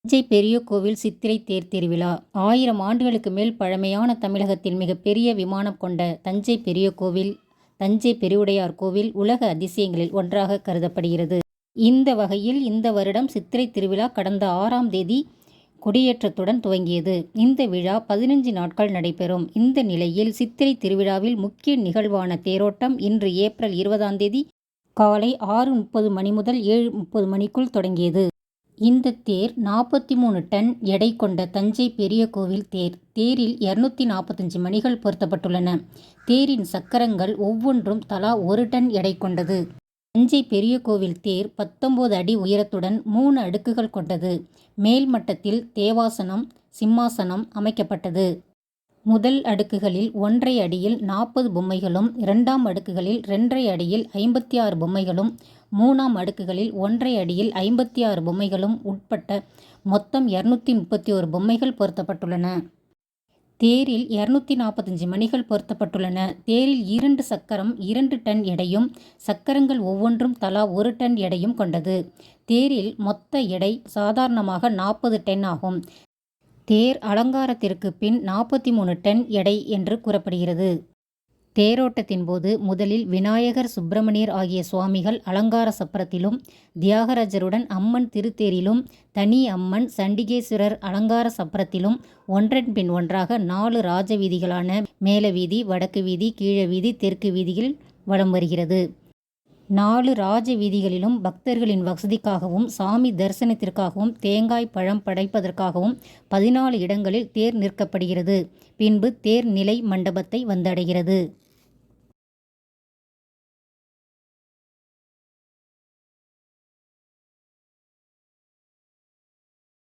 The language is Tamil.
தஞ்சை பெரிய கோவில் சித்திரை தேர் திருவிழா 1000 ஆண்டுகளுக்கு மேல் பழமையான தமிழகத்தின் மிகப்பெரிய விமானம் கொண்ட தஞ்சை பெரிய கோவில், தஞ்சை பெருவுடையார் கோவில் உலக அதிசயங்களில் ஒன்றாக கருதப்படுகிறது. இந்த வகையில் இந்த வருடம் சித்திரை திருவிழா கடந்த 6ஆம் தேதி கொடியேற்றத்துடன் துவங்கியது. இந்த விழா 15 நாட்கள் நடைபெறும். இந்த நிலையில் சித்திரை திருவிழாவில் முக்கிய நிகழ்வான தேரோட்டம் இன்று ஏப்ரல் 20ஆம் தேதி காலை 6:30 மணி முதல் 7:30 மணிக்குள் தொடங்கியது. இந்த தேர் 43 டன் எடை கொண்ட தஞ்சை பெரிய கோவில் தேர். தேரில் 245 மணிகள் பொருத்தப்பட்டுள்ளன. தேரின் சக்கரங்கள் ஒவ்வொன்றும் தலா 1 டன் எடை கொண்டது. தஞ்சை பெரிய கோவில் தேர் 19 அடி உயரத்துடன் 3 அடுக்குகள் கொண்டது. மேல் மட்டத்தில் தேவாசனம், சிம்மாசனம் அமைக்கப்பட்டது. முதல் அடுக்குகளில் 1.5 அடியில் 40 பொம்மைகளும், 2ஆம் அடுக்குகளில் 2.5 அடியில் 56 பொம்மைகளும், 3ஆம் அடுக்குகளில் 1.5 அடியில் 56 பொம்மைகளும் உட்பட்ட மொத்தம் 231 பொம்மைகள் பொருத்தப்பட்டுள்ளன. தேரில் 245 மணிகள் பொருத்தப்பட்டுள்ளன. தேரில் 2 சக்கரம் 2 டன் எடையும், சக்கரங்கள் ஒவ்வொன்றும் தலா 1 டன் எடையும் கொண்டது. தேரில் மொத்த எடை சாதாரணமாக 40 டன் ஆகும். தேர் அலங்காரத்திற்கு பின் 43 டன் எடை என்று கூறப்படுகிறது. தேரோட்டத்தின் போது முதலில் விநாயகர், சுப்பிரமணியர் ஆகிய சுவாமிகள் அலங்கார சப்பரத்திலும், தியாகராஜருடன் அம்மன் திருத்தேரிலும், தனி அம்மன் சண்டிகேஸ்வரர் அலங்கார சப்பரத்திலும் ஒன்றன் பின் ஒன்றாக 4 ராஜ வீதிகளான மேலவீதி, வடக்கு வீதி, கீழ வீதி, தெற்கு வீதியில் வலம் வருகிறது. 4 ராஜ வீதிகளிலும் பக்தர்களின் வசதிக்காகவும், சாமி தரிசனத்திற்காகவும், தேங்காய் பழம் படைப்பதற்காகவும் 14 இடங்களில் தேர் நிற்கப்படுகிறது. பின்பு தேர் நிலை மண்டபத்தை வந்தடைகிறது.